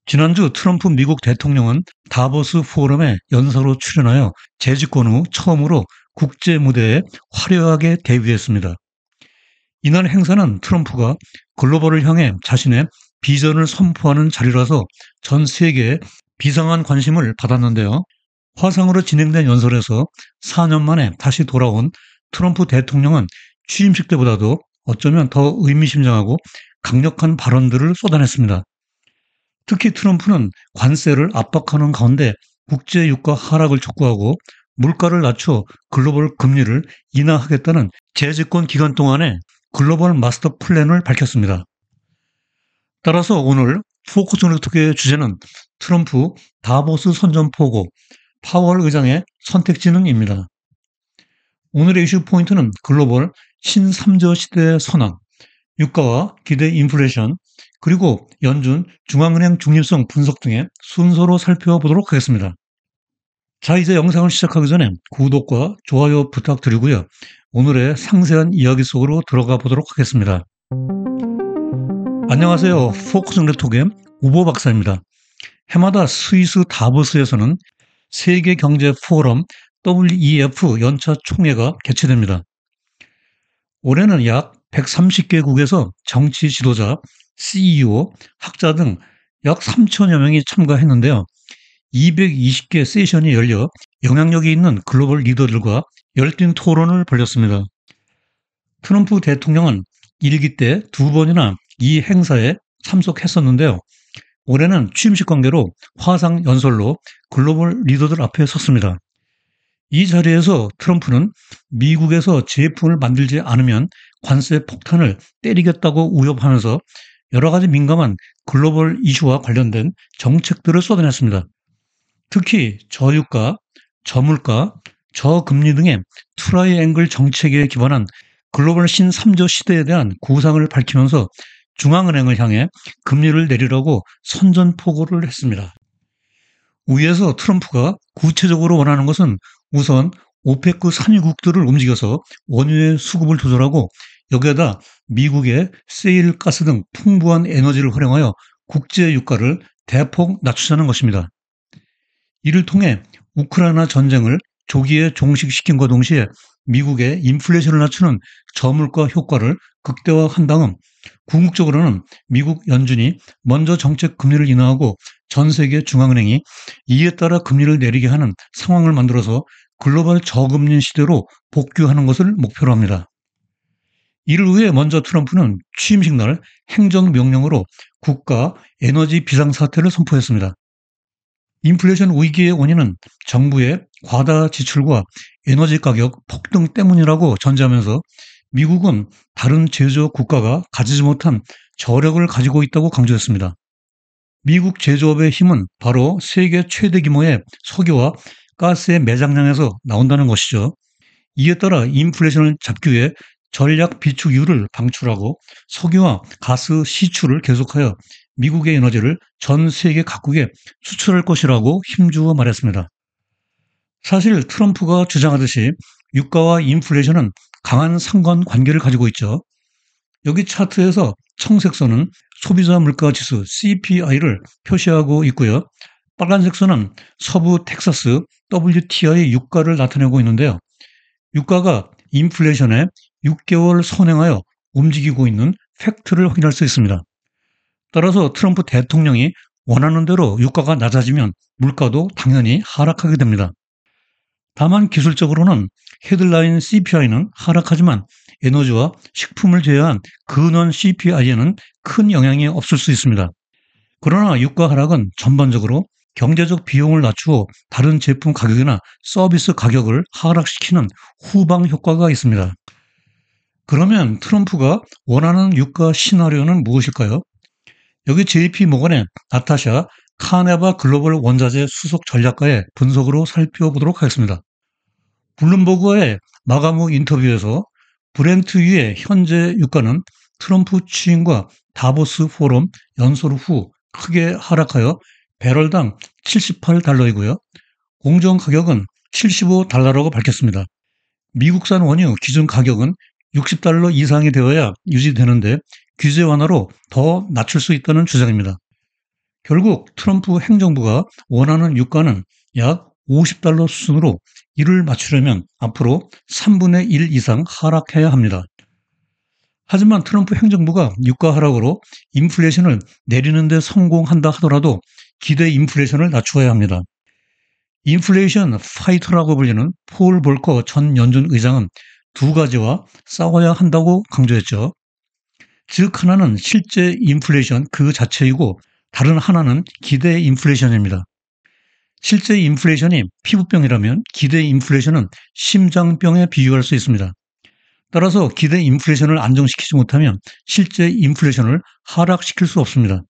지난주 트럼프 미국 대통령은 다보스 포럼에 연사로 출연하여 재집권 후 처음으로 국제 무대에 화려하게 데뷔했습니다. 이날 행사는 트럼프가 글로벌을 향해 자신의 비전을 선포하는 자리라서 전 세계에 비상한 관심을 받았는데요. 화상으로 진행된 연설에서 4년 만에 다시 돌아온 트럼프 대통령은 취임식 때보다도 어쩌면 더 의미심장하고 강력한 발언들을 쏟아냈습니다. 특히 트럼프는 관세를 압박하는 가운데 국제 유가 하락을 촉구하고 물가를 낮춰 글로벌 금리를 인하하겠다는 재집권 기간 동안에 글로벌 마스터 플랜을 밝혔습니다. 따라서 오늘 포커스 네트워크의 주제는 트럼프 다보스 선전포고 파월 의장의 선택지는입니다. 오늘의 이슈 포인트는 글로벌 신삼저 시대의 선언, 유가와 기대 인플레이션, 그리고 연준 중앙은행 중립성 분석 등의 순서로 살펴보도록 하겠습니다. 자, 이제 영상을 시작하기 전에 구독과 좋아요 부탁드리고요. 오늘의 상세한 이야기 속으로 들어가 보도록 하겠습니다. 안녕하세요. 포커스 네트워크의 우보 박사입니다. 해마다 스위스 다보스에서는 세계경제포럼 WEF 연차 총회가 개최됩니다. 올해는 약 130개국에서 정치 지도자, CEO, 학자 등 약 3천여 명이 참가했는데요. 220개 세션이 열려 영향력이 있는 글로벌 리더들과 열띤 토론을 벌였습니다. 트럼프 대통령은 1기 때 2번이나 이 행사에 참석했었는데요. 올해는 취임식 관계로 화상 연설로 글로벌 리더들 앞에 섰습니다. 이 자리에서 트럼프는 미국에서 제품을 만들지 않으면 관세 폭탄을 때리겠다고 우협하면서 여러 가지 민감한 글로벌 이슈와 관련된 정책들을 쏟아냈습니다. 특히 저유가, 저물가, 저금리 등의 트라이앵글 정책에 기반한 글로벌 신삼조 시대에 대한 구상을 밝히면서 중앙은행을 향해 금리를 내리라고 선전포고를 했습니다. 위에서 트럼프가 구체적으로 원하는 것은 우선 오페크 산유국들을 움직여서 원유의 수급을 조절하고 여기에다 미국의 세일 가스 등 풍부한 에너지를 활용하여 국제 유가를 대폭 낮추자는 것입니다. 이를 통해 우크라이나 전쟁을 조기에 종식시킨과 동시에 미국의 인플레이션을 낮추는 저물가 효과를 극대화한 다음 궁극적으로는 미국 연준이 먼저 정책 금리를 인하하고 전 세계 중앙은행이 이에 따라 금리를 내리게 하는 상황을 만들어서 글로벌 저금리 시대로 복귀하는 것을 목표로 합니다. 이를 위해 먼저 트럼프는 취임식 날 행정명령으로 국가 에너지 비상사태를 선포했습니다. 인플레이션 위기의 원인은 정부의 과다 지출과 에너지 가격 폭등 때문이라고 전제하면서 미국은 다른 제조업 국가가 가지지 못한 저력을 가지고 있다고 강조했습니다. 미국 제조업의 힘은 바로 세계 최대 규모의 석유와 가스의 매장량에서 나온다는 것이죠. 이에 따라 인플레이션을 잡기 위해 전략 비축유를 방출하고 석유와 가스 시출을 계속하여 미국의 에너지를 전 세계 각국에 수출할 것이라고 힘주어 말했습니다. 사실 트럼프가 주장하듯이 유가와 인플레이션은 강한 상관관계를 가지고 있죠. 여기 차트에서 청색선은 소비자 물가 지수 CPI를 표시하고 있고요. 빨간색 선은 서부 텍사스 WTI 유가를 나타내고 있는데요. 유가가 인플레이션에 6개월 선행하여 움직이고 있는 팩트를 확인할 수 있습니다. 따라서 트럼프 대통령이 원하는 대로 유가가 낮아지면 물가도 당연히 하락하게 됩니다. 다만 기술적으로는 헤드라인 CPI는 하락하지만 에너지와 식품을 제외한 근원 CPI에는 큰 영향이 없을 수 있습니다. 그러나 유가 하락은 전반적으로 경제적 비용을 낮추어 다른 제품 가격이나 서비스 가격을 하락시키는 후방 효과가 있습니다. 그러면 트럼프가 원하는 유가 시나리오는 무엇일까요? 여기 JP모건의 나타샤 카네바 글로벌 원자재 수석 전략가의 분석으로 살펴보도록 하겠습니다. 블룸버그와의 마감 후 인터뷰에서 브렌트유의 현재 유가는 트럼프 취임과 다보스 포럼 연설 후 크게 하락하여 배럴당 78달러이고요. 공정 가격은 75달러라고 밝혔습니다. 미국산 원유 기준 가격은 60달러 이상이 되어야 유지되는데 규제 완화로 더 낮출 수 있다는 주장입니다. 결국 트럼프 행정부가 원하는 유가는 약 $50 수준으로 이를 맞추려면 앞으로 3분의 1 이상 하락해야 합니다. 하지만 트럼프 행정부가 유가 하락으로 인플레이션을 내리는 데 성공한다 하더라도 기대 인플레이션을 낮추어야 합니다. 인플레이션 파이터라고 불리는 폴 볼커 전 연준 의장은 두 가지와 싸워야 한다고 강조했죠. 즉 하나는 실제 인플레이션 그 자체이고 다른 하나는 기대 인플레이션입니다. 실제 인플레이션이 피부병이라면 기대 인플레이션은 심장병에 비유할 수 있습니다. 따라서 기대 인플레이션을 안정시키지 못하면 실제 인플레이션을 하락시킬 수 없습니다.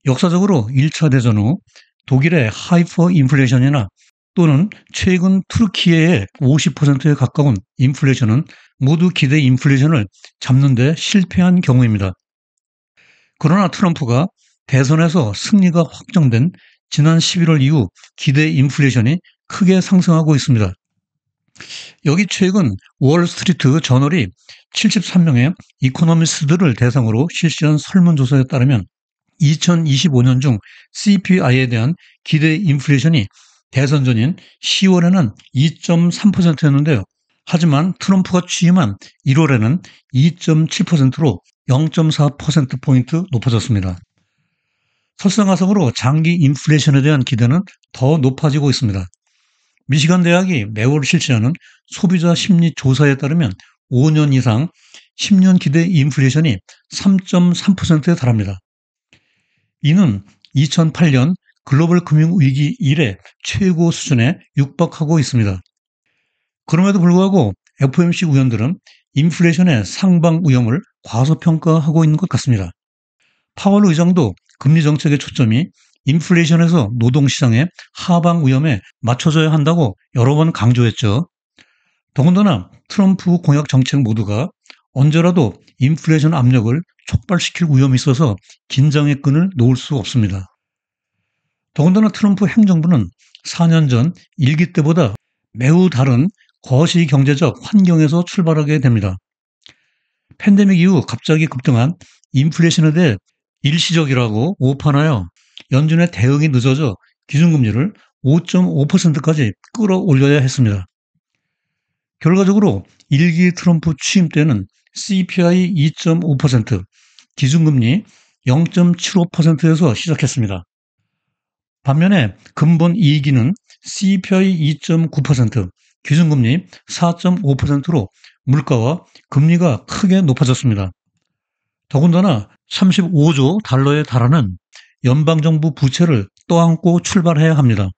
역사적으로 1차 대전 후 독일의 하이퍼 인플레이션이나 또는 최근 투르키예의 50%에 가까운 인플레이션은 모두 기대 인플레이션을 잡는 데 실패한 경우입니다. 그러나 트럼프가 대선에서 승리가 확정된 지난 11월 이후 기대 인플레이션이 크게 상승하고 있습니다. 여기 최근 월스트리트 저널이 73명의 이코노미스트들을 대상으로 실시한 설문조사에 따르면 2025년 중 CPI에 대한 기대 인플레이션이 대선 전인 10월에는 2.3%였는데요. 하지만 트럼프가 취임한 1월에는 2.7%로 0.4%포인트 높아졌습니다. 설상가상으로 장기 인플레이션에 대한 기대는 더 높아지고 있습니다. 미시간 대학이 매월 실시하는 소비자 심리 조사에 따르면 5년 이상 10년 기대 인플레이션이 3.3%에 달합니다. 이는 2008년 글로벌 금융위기 이래 최고 수준에 육박하고 있습니다. 그럼에도 불구하고 FOMC 위원들은 인플레이션의 상방 위험을 과소평가하고 있는 것 같습니다. 파월 의장도 금리 정책의 초점이 인플레이션에서 노동시장의 하방 위험에 맞춰져야 한다고 여러 번 강조했죠. 더군다나 트럼프 공약 정책 모두가 언제라도 인플레이션 압력을 촉발시킬 위험이 있어서 긴장의 끈을 놓을 수 없습니다. 더군다나 트럼프 행정부는 4년 전 1기 때보다 매우 다른 거시 경제적 환경에서 출발하게 됩니다. 팬데믹 이후 갑자기 급등한 인플레이션에 대해 일시적이라고 오판하여 연준의 대응이 늦어져 기준금리를 5.5%까지 끌어올려야 했습니다. 결과적으로 1기 트럼프 취임 때는 CPI 2.5%, 기준금리 0.75%에서 시작했습니다. 반면에 근본 2기는 CPI 2.9%, 기준금리 4.5%로 물가와 금리가 크게 높아졌습니다. 더군다나 35조 달러에 달하는 연방정부 부채를 떠안고 출발해야 합니다.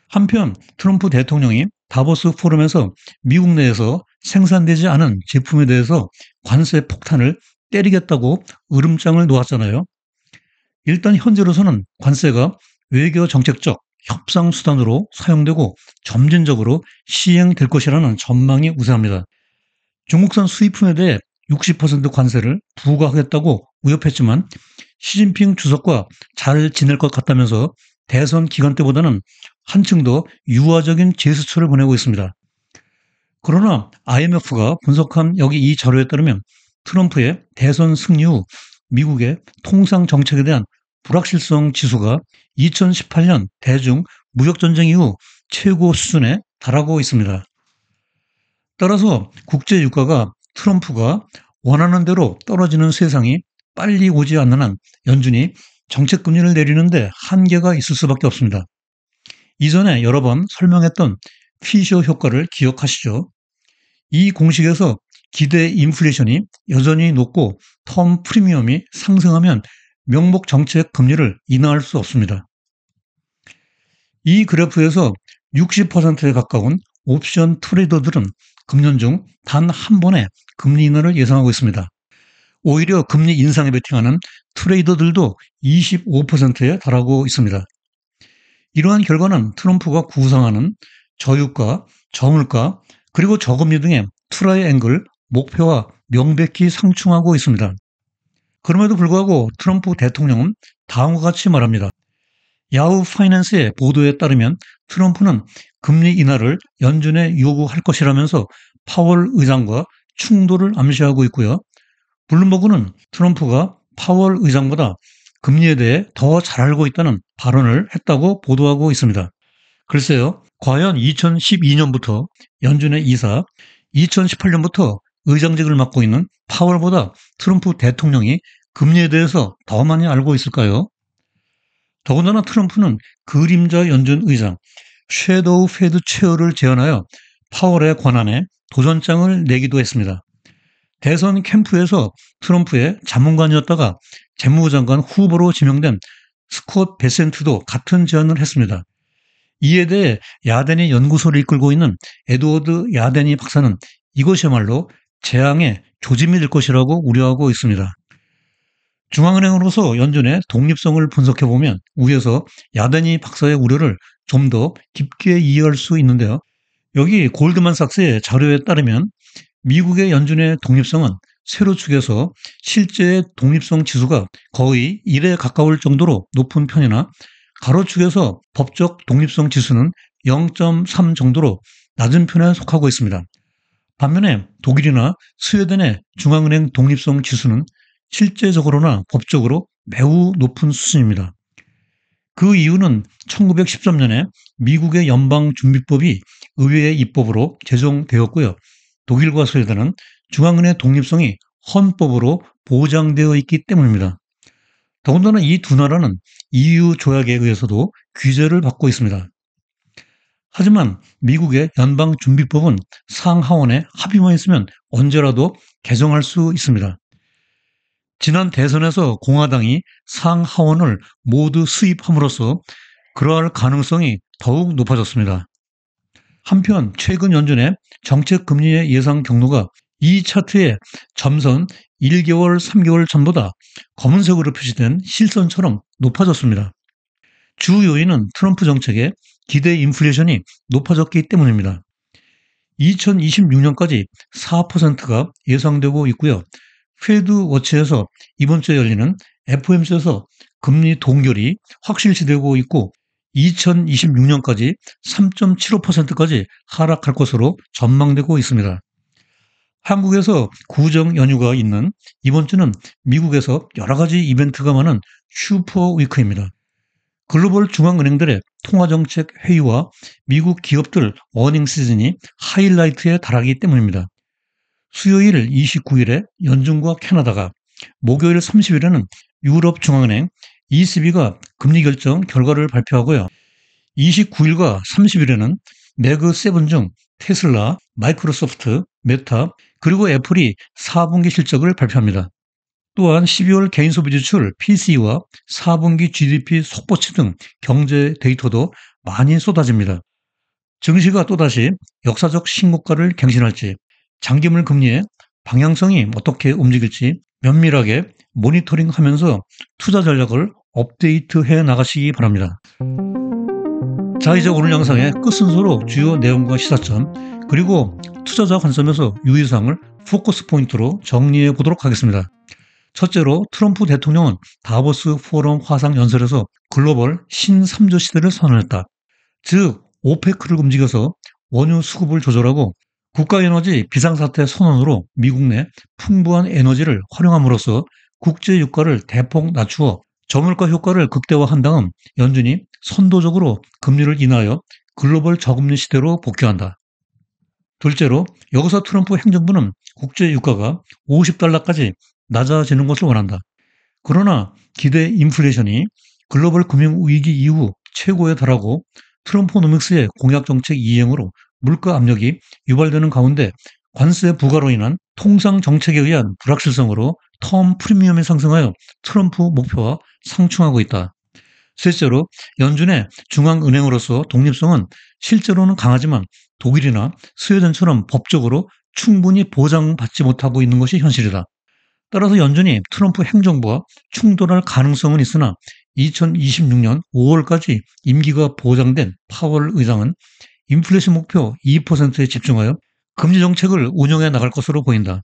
한편 트럼프 대통령이 다보스 포럼에서 미국 내에서 생산되지 않은 제품에 대해서 관세 폭탄을 때리겠다고 으름장을 놓았잖아요. 일단 현재로서는 관세가 외교 정책적 협상 수단으로 사용되고 점진적으로 시행될 것이라는 전망이 우세합니다. 중국산 수입품에 대해 60% 관세를 부과하겠다고 위협했지만 시진핑 주석과 잘 지낼 것 같다면서 대선 기간 때보다는 한층 더 유화적인 제스처를 보내고 있습니다. 그러나 IMF가 분석한 여기 이 자료에 따르면 트럼프의 대선 승리 후 미국의 통상 정책에 대한 불확실성 지수가 2018년 대중 무역전쟁 이후 최고 수준에 달하고 있습니다. 따라서 국제 유가가 트럼프가 원하는 대로 떨어지는 세상이 빨리 오지 않는 한 연준이 정책 금리를 내리는데 한계가 있을 수밖에 없습니다. 이전에 여러 번 설명했던 피셔 효과를 기억하시죠? 이 공식에서 기대 인플레이션이 여전히 높고 텀 프리미엄이 상승하면 명목 정책 금리를 인하할 수 없습니다. 이 그래프에서 60%에 가까운 옵션 트레이더들은 금년 중 단 한 번의 금리 인하를 예상하고 있습니다. 오히려 금리 인상에 베팅하는 트레이더들도 25%에 달하고 있습니다. 이러한 결과는 트럼프가 구상하는 저유가, 저물가, 그리고 저금리 등의 트라이앵글 목표와 명백히 상충하고 있습니다. 그럼에도 불구하고 트럼프 대통령은 다음과 같이 말합니다. 야후 파이낸스의 보도에 따르면 트럼프는 금리 인하를 연준에 요구할 것이라면서 파월 의장과 충돌을 암시하고 있고요. 블룸버그는 트럼프가 파월 의장보다 금리에 대해 더 잘 알고 있다는 발언을 했다고 보도하고 있습니다. 글쎄요, 과연 2012년부터 연준의 이사, 2018년부터 의장직을 맡고 있는 파월보다 트럼프 대통령이 금리에 대해서 더 많이 알고 있을까요? 더군다나 트럼프는 그림자 연준 의장, 섀도우 페드 체어를 제안하여 파월의 권한에 도전장을 내기도 했습니다. 대선 캠프에서 트럼프의 자문관이었다가 재무부 장관 후보로 지명된 스콧 베센트도 같은 제안을 했습니다. 이에 대해 야데니 연구소를 이끌고 있는 에드워드 야데니 박사는 이것이야말로 재앙의 조짐이 될 것이라고 우려하고 있습니다. 중앙은행으로서 연준의 독립성을 분석해보면 위에서 야데니 박사의 우려를 좀 더 깊게 이해할 수 있는데요. 여기 골드만삭스의 자료에 따르면 미국의 연준의 독립성은 세로축에서 실제 독립성 지수가 거의 1에 가까울 정도로 높은 편이나 가로축에서 법적 독립성 지수는 0.3 정도로 낮은 편에 속하고 있습니다. 반면에 독일이나 스웨덴의 중앙은행 독립성 지수는 실제적으로나 법적으로 매우 높은 수준입니다. 그 이유는 1913년에 미국의 연방준비법이 의회의 입법으로 제정되었고요. 독일과 스웨덴은 중앙은행 독립성이 헌법으로 보장되어 있기 때문입니다. 더군다나 이 두 나라는 EU 조약에 의해서도 규제를 받고 있습니다. 하지만 미국의 연방준비법은 상하원에 합의만 있으면 언제라도 개정할 수 있습니다. 지난 대선에서 공화당이 상하원을 모두 수입함으로써 그러할 가능성이 더욱 높아졌습니다. 한편 최근 연준의 정책 금리의 예상 경로가 이 차트의 점선 1개월, 3개월 전보다 검은색으로 표시된 실선처럼 높아졌습니다. 주 요인은 트럼프 정책의 기대 인플레이션이 높아졌기 때문입니다. 2026년까지 4%가 예상되고 있고요. 페드워치에서 이번 주에 열리는 FOMC에서 금리 동결이 확실시되고 있고 2026년까지 3.75%까지 하락할 것으로 전망되고 있습니다. 한국에서 구정 연휴가 있는 이번 주는 미국에서 여러 가지 이벤트가 많은 슈퍼 위크입니다. 글로벌 중앙은행들의 통화정책 회의와 미국 기업들 어닝 시즌이 하이라이트에 달하기 때문입니다. 수요일 29일에 연준과 캐나다가, 목요일 30일에는 유럽중앙은행 ECB가 금리 결정 결과를 발표하고요. 29일과 30일에는 매그7 중 테슬라, 마이크로소프트, 메타, 그리고 애플이 4분기 실적을 발표합니다. 또한 12월 개인소비 지출 PCE와 4분기 GDP 속보치 등 경제 데이터도 많이 쏟아집니다. 증시가 또다시 역사적 신고가를 갱신할지, 장기물 금리의 방향성이 어떻게 움직일지 면밀하게 모니터링하면서 투자 전략을 업데이트해 나가시기 바랍니다. 자, 이제 오늘 영상의 끝순서로 주요 내용과 시사점, 그리고 투자자 관점에서 유의사항을 포커스 포인트로 정리해 보도록 하겠습니다. 첫째로 트럼프 대통령은 다보스 포럼 화상 연설에서 글로벌 신삼조 시대를 선언했다. 즉 오페크를 움직여서 원유 수급을 조절하고 국가에너지 비상사태 선언으로 미국 내 풍부한 에너지를 활용함으로써 국제 유가를 대폭 낮추어 저물가 효과를 극대화한 다음 연준이 선도적으로 금리를 인하여 글로벌 저금리 시대로 복귀한다. 둘째로 여기서 트럼프 행정부는 국제 유가가 50달러까지 낮아지는 것을 원한다. 그러나 기대 인플레이션이 글로벌 금융위기 이후 최고에 달하고 트럼프노믹스의 공약정책 이행으로 물가 압력이 유발되는 가운데 관세 부과로 인한 통상 정책에 의한 불확실성으로 텀 프리미엄이 상승하여 트럼프 목표와 상충하고 있다. 셋째로 연준의 중앙은행으로서 독립성은 실제로는 강하지만 독일이나 스웨덴처럼 법적으로 충분히 보장받지 못하고 있는 것이 현실이다. 따라서 연준이 트럼프 행정부와 충돌할 가능성은 있으나 2026년 5월까지 임기가 보장된 파월 의장은 인플레이션 목표 2%에 집중하여 금리 정책을 운영해 나갈 것으로 보인다.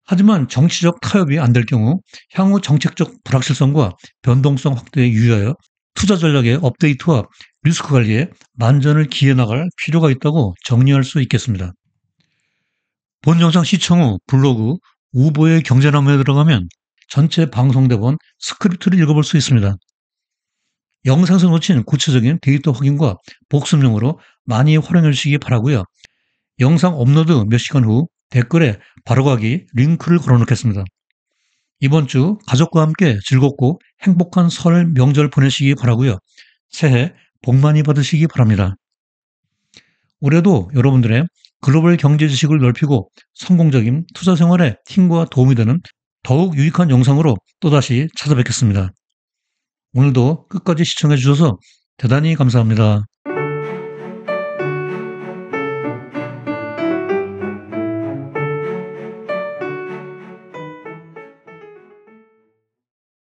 하지만 정치적 타협이 안 될 경우 향후 정책적 불확실성과 변동성 확대에 유의하여 투자 전략의 업데이트와 리스크 관리에 만전을 기해 나갈 필요가 있다고 정리할 수 있겠습니다. 본 영상 시청 후 블로그 우보의 경제나무에 들어가면 전체 방송대본 스크립트를 읽어볼 수 있습니다. 영상에서 놓친 구체적인 데이터 확인과 복습용으로 많이 활용해 주시기 바라고요. 영상 업로드 몇 시간 후 댓글에 바로가기 링크를 걸어놓겠습니다. 이번 주 가족과 함께 즐겁고 행복한 설 명절 보내시기 바라고요. 새해 복 많이 받으시기 바랍니다. 올해도 여러분들의 글로벌 경제 지식을 넓히고 성공적인 투자 생활에 힘과 도움이 되는 더욱 유익한 영상으로 또다시 찾아뵙겠습니다. 오늘도 끝까지 시청해 주셔서 대단히 감사합니다.